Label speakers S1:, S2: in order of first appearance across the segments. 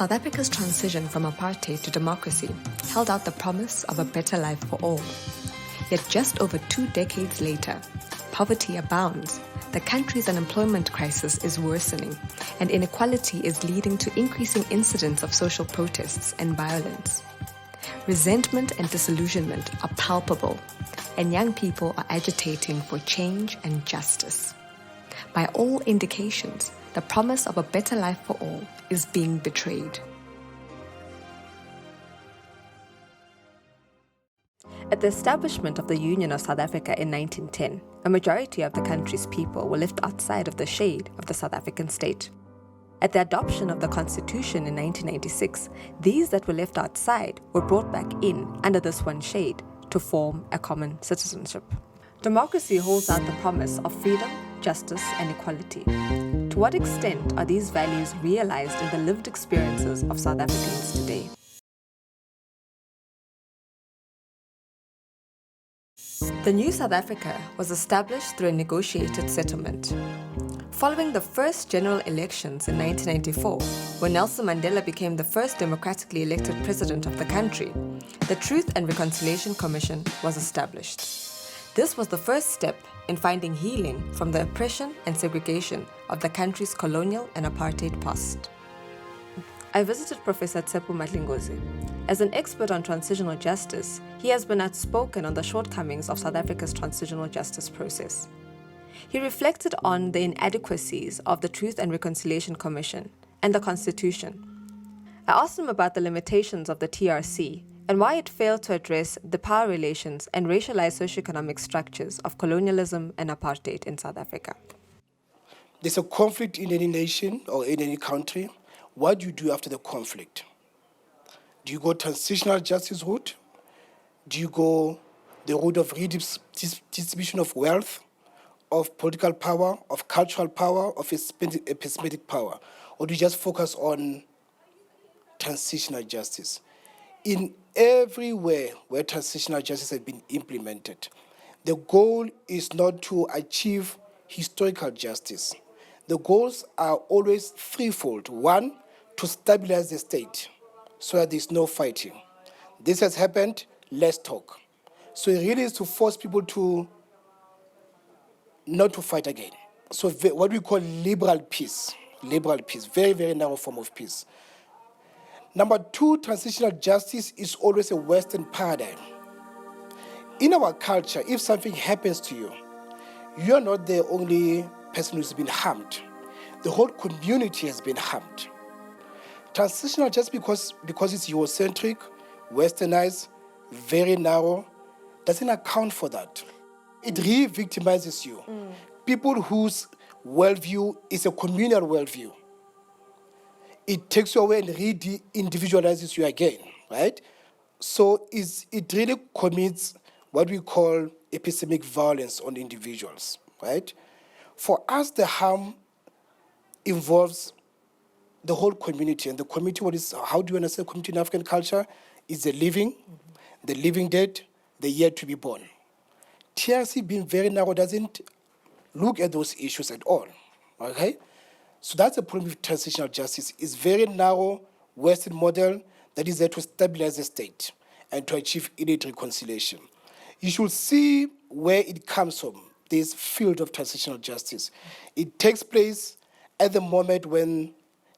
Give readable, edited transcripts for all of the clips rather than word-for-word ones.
S1: South Africa's transition from apartheid to democracy held out the promise of a better life for all. Yet just over 2 decades later, poverty abounds, the country's unemployment crisis is worsening, and inequality is leading to increasing incidents of social protests and violence. Resentment and disillusionment are palpable, and young people are agitating for change and justice. By all indications, the promise of a better life for all is being betrayed. At the establishment of the Union of South Africa in 1910, a majority of the country's people were left outside of the shade of the South African state. At the adoption of the Constitution in 1996, these that were left outside were brought back in under this one shade to form a common citizenship. Democracy holds out the promise of freedom, justice, and equality. To what extent are these values realized in the lived experiences of South Africans today? The new South Africa was established through a negotiated settlement. Following the first general elections in 1994, when Nelson Mandela became the first democratically elected president of the country, the Truth and Reconciliation Commission was established. This was the first step in finding healing from the oppression and segregation of the country's colonial and apartheid past. I visited Professor Tshepo Madlingozi. As an expert on transitional justice, he has been outspoken on the shortcomings of South Africa's transitional justice process. He reflected on the inadequacies of the Truth and Reconciliation Commission and the Constitution. I asked him about the limitations of the TRC and why it failed to address the power relations and racialized socioeconomic structures of colonialism and apartheid in South Africa.
S2: There's a conflict in any nation or in any country. What do you do after the conflict? Do you go transitional justice route? Do you go the route of redistribution of wealth, of political power, of cultural power, of epistemic power? Or do you just focus on transitional justice? In everywhere where transitional justice has been implemented, the goal is not to achieve historical justice. The goals are always threefold. One, to stabilize the state so that there's no fighting. This has happened, let's talk. So it really is to force people to not to fight again. So what we call liberal peace, very, very narrow form of peace. Number two, transitional justice is always a Western paradigm. In our culture, if something happens to you, you're not the only person who's been harmed. The whole community has been harmed. Transitional just because it's Eurocentric, Westernized, very narrow, doesn't account for that. It re-victimizes you. People whose worldview is a communal worldview. It takes you away and re-individualizes you again, right? So it really commits what we call epistemic violence on individuals, right? For us, the harm involves the whole community. And the community, how do you understand community in African culture? Is the living dead, the yet to be born. TRC being very narrow doesn't look at those issues at all, okay? So that's the problem with transitional justice. It's very narrow Western model that is there to stabilize the state and to achieve innate reconciliation. You should see where it comes from, this field of transitional justice. It takes place at the moment when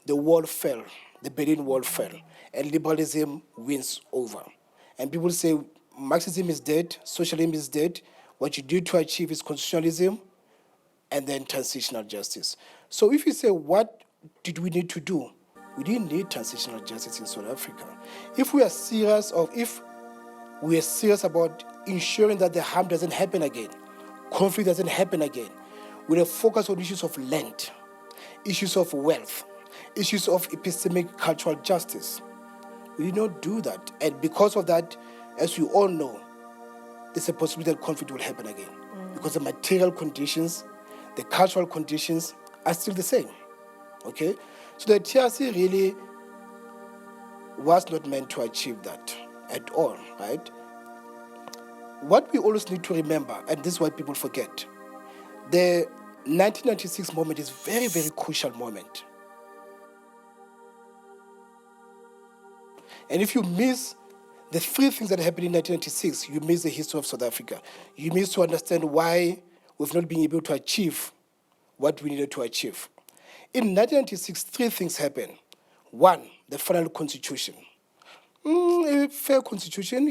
S2: the wall fell, the Berlin Wall fell, and liberalism wins over. And people say Marxism is dead, socialism is dead. What you need to achieve is constitutionalism and then transitional justice. So if you say, what did we need to do? We didn't need transitional justice in South Africa. If we are serious about ensuring that the harm doesn't happen again, conflict doesn't happen again, with a focus on issues of land, issues of wealth, issues of epistemic cultural justice, we did not do that. And because of that, as we all know, there's a possibility that conflict will happen again. Because the material conditions, the cultural conditions are still the same, okay? So the TRC really was not meant to achieve that at all, right? What we always need to remember, and this is what people forget, the 1996 moment is a very, very crucial moment. And if you miss the three things that happened in 1996, you miss the history of South Africa. You miss to understand why we've not been able to achieve what we needed to achieve. In 1996, three things happened. One, the final constitution. A fair constitution,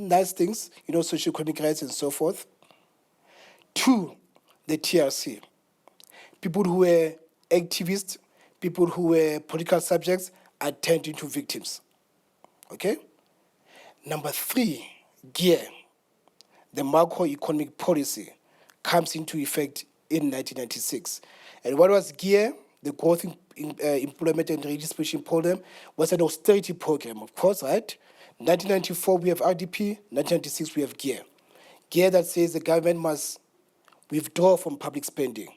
S2: nice things, socio-economic rights and so forth. Two, the TRC. People who were activists, people who were political subjects are turned into victims. Okay? Number three, GEAR, the macroeconomic policy, comes into effect in 1996. And what was GEAR? The Growth Employment and Redistribution Program was an austerity program, of course, right? 1994 we have RDP, 1996 we have GEAR. GEAR that says the government must withdraw from public spending.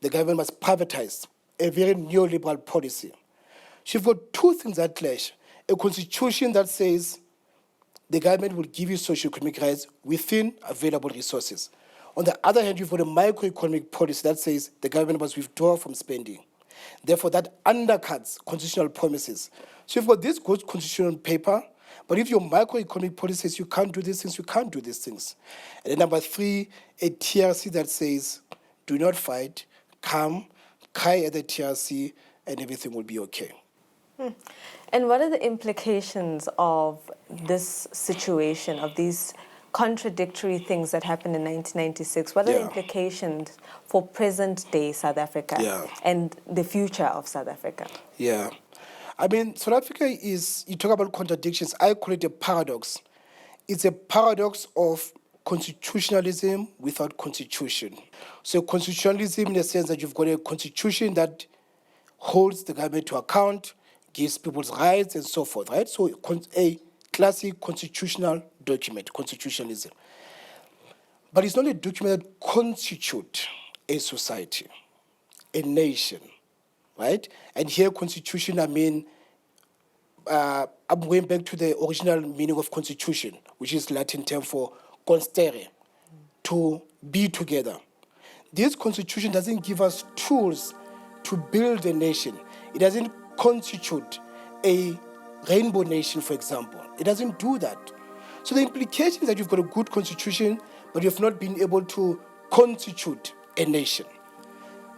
S2: The government must privatize, a very neoliberal policy. So you've got two things that clash. A constitution that says the government will give you socio-economic rights within available resources. On the other hand, you've got a microeconomic policy that says the government must withdraw from spending. Therefore, that undercuts constitutional promises. So you've got this good constitution on paper, but if your microeconomic policy says you can't do these things, you can't do these things. And then number three, a TRC that says, do not fight, come, cry at the TRC, and everything will be okay.
S1: And what are the implications of this situation, of these contradictory things that happened in 1996? What are the implications for present-day South Africa and the future of South Africa?
S2: Yeah. I mean, South Africa is, you talk about contradictions, I call it a paradox. It's a paradox of constitutionalism without constitution. So constitutionalism in the sense that you've got a constitution that holds the government to account, gives people's rights and so forth, right? So a classic constitutional document, constitutionalism. But it's not a document that constitutes a society, a nation, right? And here constitution, I mean, I'm going back to the original meaning of constitution, which is Latin term for constere, to be together. This constitution doesn't give us tools to build a nation. It doesn't constitute a rainbow nation, for example. It doesn't do that. So the implication is that you've got a good constitution, but you've not been able to constitute a nation.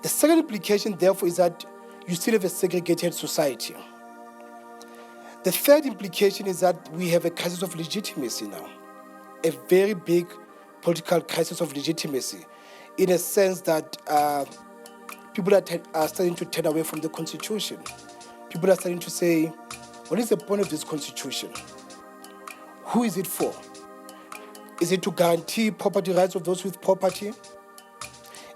S2: The second implication, therefore, is that you still have a segregated society. The third implication is that we have a crisis of legitimacy now, a very big political crisis of legitimacy, in a sense that people are starting to turn away from the constitution. People are starting to say, what is the point of this constitution? Who is it for? Is it to guarantee property rights of those with property?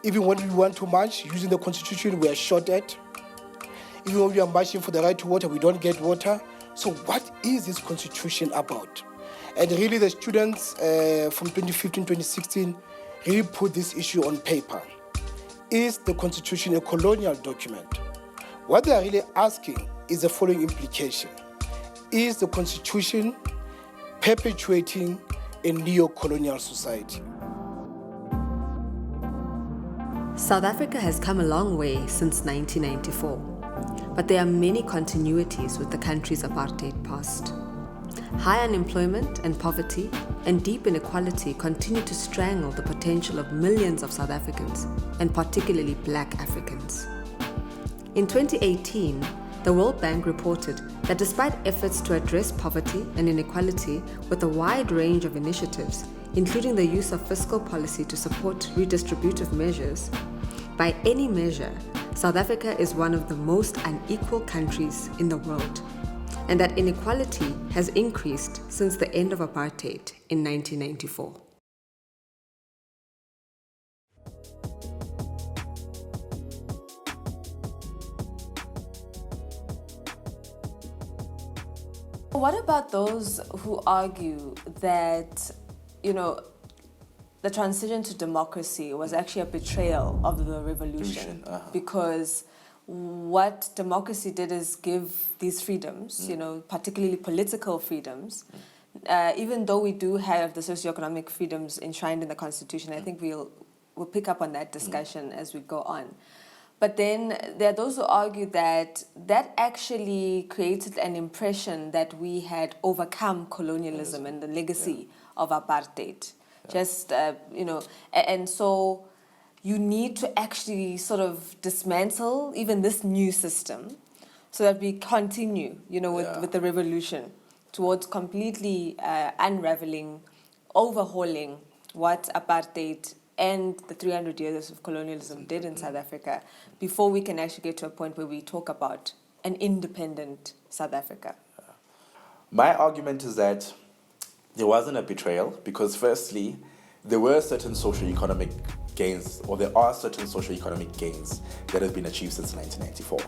S2: Even when we want to march using the constitution, we are shot at. Even when we are marching for the right to water, we don't get water. So what is this constitution about? And really the students from 2015, 2016 really put this issue on paper. Is the constitution a colonial document? What they are really asking is the following implication. Is the constitution perpetuating a neo-colonial society?
S1: South Africa has come a long way since 1994, but there are many continuities with the country's apartheid past. High unemployment and poverty and deep inequality continue to strangle the potential of millions of South Africans, and particularly Black Africans. In 2018, the World Bank reported that despite efforts to address poverty and inequality with a wide range of initiatives, including the use of fiscal policy to support redistributive measures, by any measure, South Africa is one of the most unequal countries in the world, and that inequality has increased since the end of apartheid in 1994. What about those who argue that, the transition to democracy was actually a betrayal of the revolution? Because what democracy did is give these freedoms, particularly political freedoms, even though we do have the socioeconomic freedoms enshrined in the Constitution. I think we'll pick up on that discussion as we go on. But then there are those who argue that that actually created an impression that we had overcome colonialism and the legacy of apartheid. Just, and so you need to actually sort of dismantle even this new system so that we continue, with the revolution towards completely unraveling, overhauling what apartheid and the 300 years of colonialism did in South Africa before we can actually get to a point where we talk about an independent South Africa.
S3: My argument is that there wasn't a betrayal because, firstly, there were certain socio-economic gains, or there are certain socio-economic gains that have been achieved since 1994.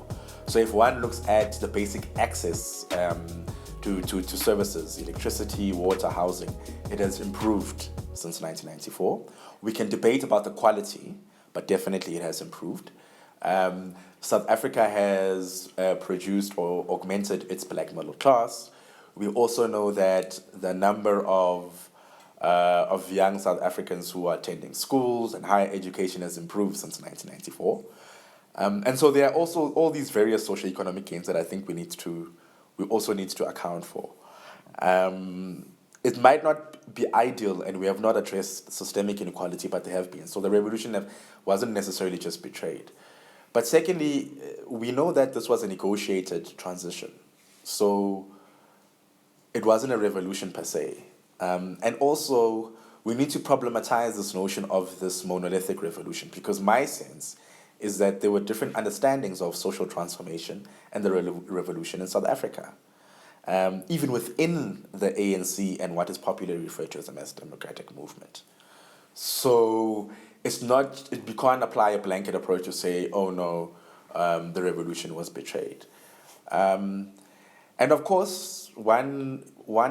S3: So if one looks at the basic access to services, electricity, water, housing, it has improved since 1994. We can debate about the quality, but definitely it has improved. South Africa has produced or augmented its black middle class. We also know that the number of young South Africans who are attending schools and higher education has improved since 1994. And so there are also all these various socioeconomic gains that I think we also need to account for. It might not be ideal, and we have not addressed systemic inequality, but there have been. So the revolution wasn't necessarily just betrayed. But secondly, we know that this was a negotiated transition. So it wasn't a revolution per se. And also, we need to problematize this notion of this monolithic revolution, because my sense is that there were different understandings of social transformation and the revolution in South Africa. Even within the ANC and what is popularly referred to as the mass democratic movement. So we can't apply a blanket approach to say, oh no, the revolution was betrayed. And of course, one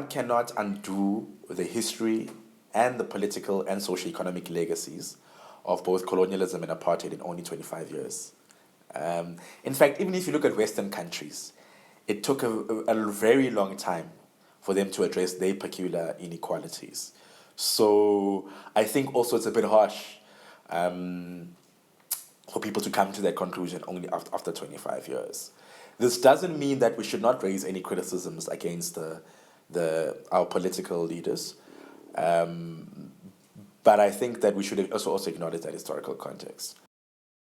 S3: cannot undo the history and the political and socio-economic legacies of both colonialism and apartheid in only 25 years. In fact, even if you look at Western countries, it took a very long time for them to address their peculiar inequalities. So I think also it's a bit harsh for people to come to that conclusion only after 25 years. This doesn't mean that we should not raise any criticisms against our political leaders, but I think that we should also acknowledge that historical context.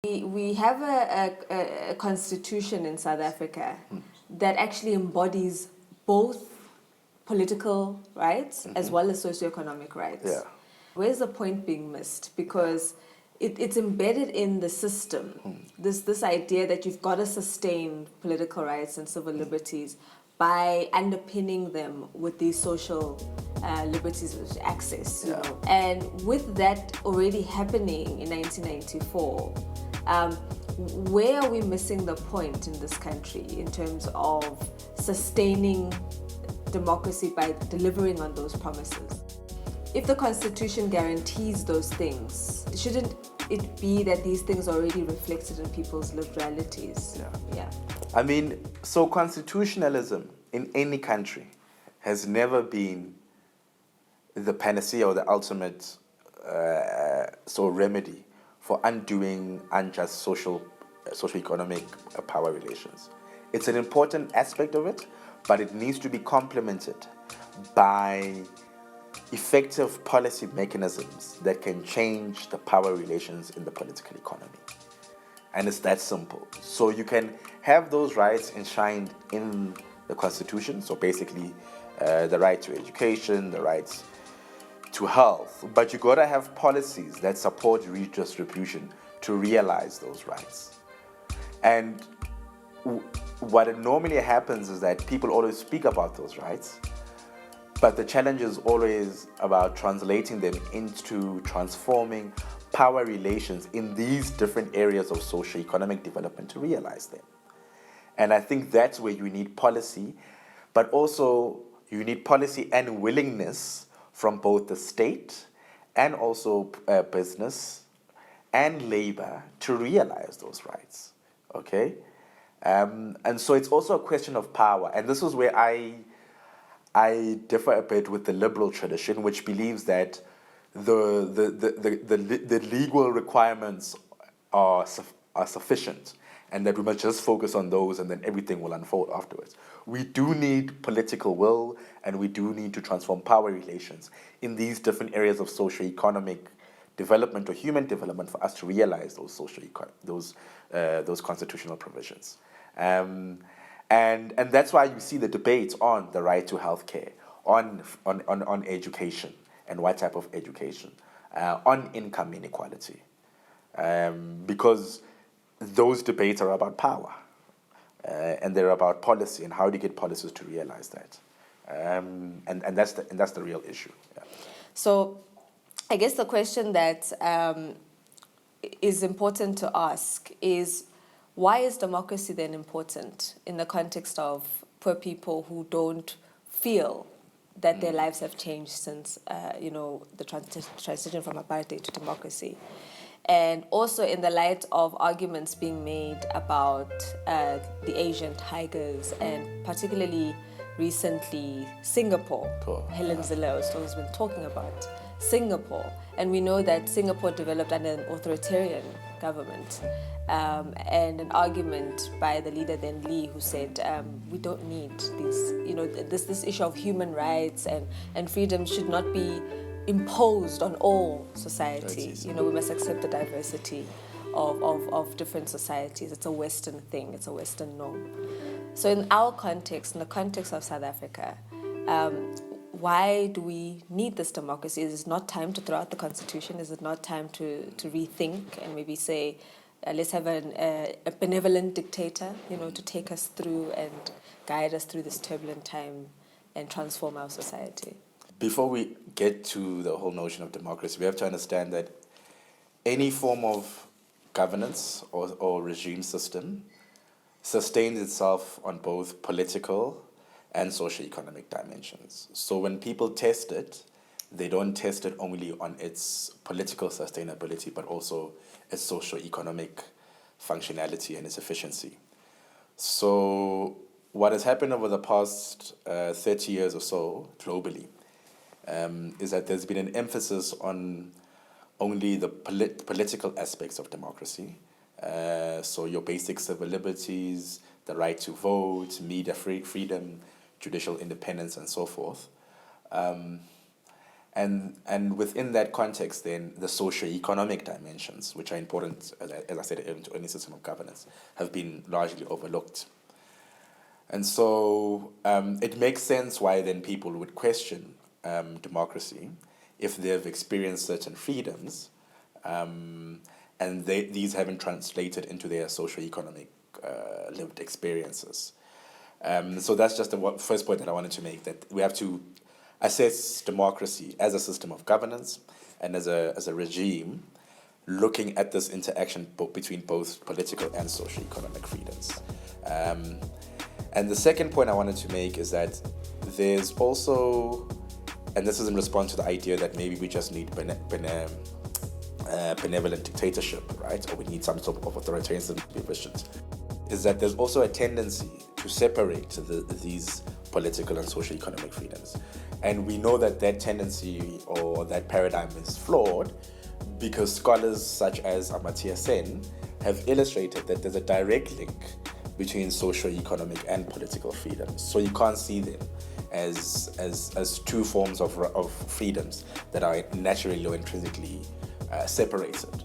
S1: We have a constitution in South Africa that actually embodies both political rights as well as socioeconomic rights.
S3: Yeah.
S1: Where's the point being missed? Because it's embedded in the system, this idea that you've got to sustain political rights and civil liberties by underpinning them with these social liberties of access. You know? And with that already happening in 1994, where are we missing the point in this country in terms of sustaining democracy by delivering on those promises? If the Constitution guarantees those things, shouldn't it be that these things are already reflected in people's lived realities? Yeah.
S3: I mean, so constitutionalism in any country has never been the panacea or the ultimate remedy for undoing unjust socio-economic power relations. It's an important aspect of it, but it needs to be complemented by effective policy mechanisms that can change the power relations in the political economy. And it's that simple. So you can have those rights enshrined in the Constitution, so basically the right to education, the rights to health, but you gotta have policies that support redistribution to realize those rights. And what normally happens is that people always speak about those rights, but the challenge is always about translating them into transforming power relations in these different areas of socio-economic development to realize them. And I think that's where you need policy, but also you need policy and willingness from both the state and also business and labor to realize those rights, okay? And so it's also a question of power. And this is where I differ a bit with the liberal tradition, which believes that the legal requirements are are sufficient, and that we must just focus on those and then everything will unfold afterwards. We do need political will, and we do need to transform power relations in these different areas of socio-economic development or human development for us to realize those constitutional provisions. And that's why you see the debates on the right to healthcare, on education and what type of education, on income inequality, because those debates are about power, and they're about policy and how do you get policies to realize that, and that's the real issue. Yeah.
S1: So, I guess the question that is important to ask is, why is democracy then important in the context of poor people who don't feel that their lives have changed since the transition from apartheid to democracy? And also in the light of arguments being made about the Asian tigers, and particularly recently Singapore.
S3: Cool.
S1: Helen Zille has been talking about Singapore, and we know that Singapore developed under an authoritarian government, and an argument by the leader then Lee, who said we don't need these, this issue of human rights and freedom should not be imposed on all society. We must accept the diversity of different societies. It's a Western thing. It's a Western norm. So in our context, in the context of South Africa, why do we need this democracy? Is it not time to throw out the constitution? Is it not time to rethink and maybe say, let's have a benevolent dictator, to take us through and guide us through this turbulent time and transform our society?
S3: Before we get to the whole notion of democracy, we have to understand that any form of governance or regime system sustains itself on both political and socio-economic dimensions. So when people test it, they don't test it only on its political sustainability, but also its socio-economic functionality and its efficiency. So what has happened over the past 30 years or so globally is that there's been an emphasis on only the political aspects of democracy. So your basic civil liberties, the right to vote, media freedom, judicial independence, and so forth. And within that context, then, the socio-economic dimensions, which are important, as I said, into any system of governance, have been largely overlooked. And so it makes sense why then people would question democracy if they've experienced certain freedoms, and these haven't translated into their socio-economic lived experiences. So that's just the first point that I wanted to make, that we have to assess democracy as a system of governance and as a regime, looking at this interaction between both political and socio-economic freedoms. And the second point I wanted to make is that there's also, and this is in response to the idea that maybe we just need benevolent dictatorship, right? Or we need some sort of authoritarianism to be efficient, is that there's also a tendency to separate these political and socio-economic freedoms. And we know that tendency or that paradigm is flawed because scholars such as Amartya Sen have illustrated that there's a direct link between socio-economic and political freedoms. So you can't see them as two forms of freedoms that are naturally or intrinsically separated.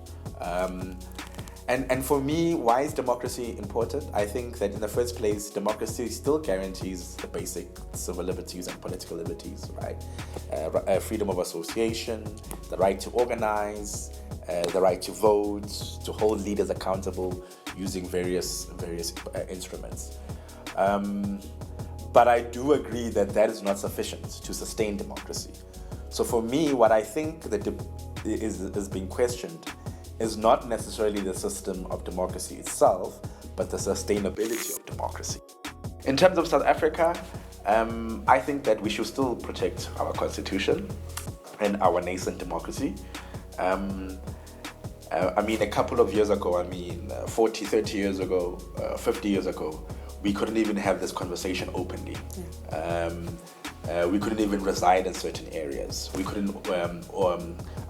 S3: And for me, why is democracy important? I think that in the first place, democracy still guarantees the basic civil liberties and political liberties, right? Freedom of association, the right to organize, the right to vote, to hold leaders accountable using various instruments. But I do agree that is not sufficient to sustain democracy. So for me, what I think that is being questioned is not necessarily the system of democracy itself, but the sustainability of democracy. In terms of South Africa, I think that we should still protect our constitution and our nascent democracy. A couple of years ago, 40, 30 years ago, 50 years ago, we couldn't even have this conversation openly. We couldn't even reside in certain areas. We couldn't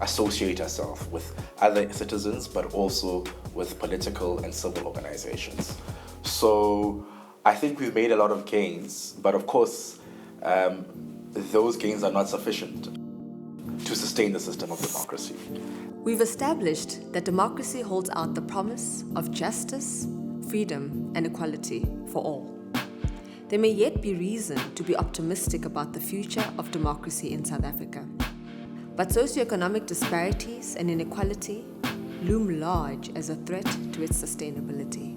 S3: associate ourselves with other citizens, but also with political and civil organizations. So I think we've made a lot of gains, but of course, those gains are not sufficient to sustain the system of democracy.
S1: We've established that democracy holds out the promise of justice, freedom, and equality for all. There may yet be reason to be optimistic about the future of democracy in South Africa. But socioeconomic disparities and inequality loom large as a threat to its sustainability.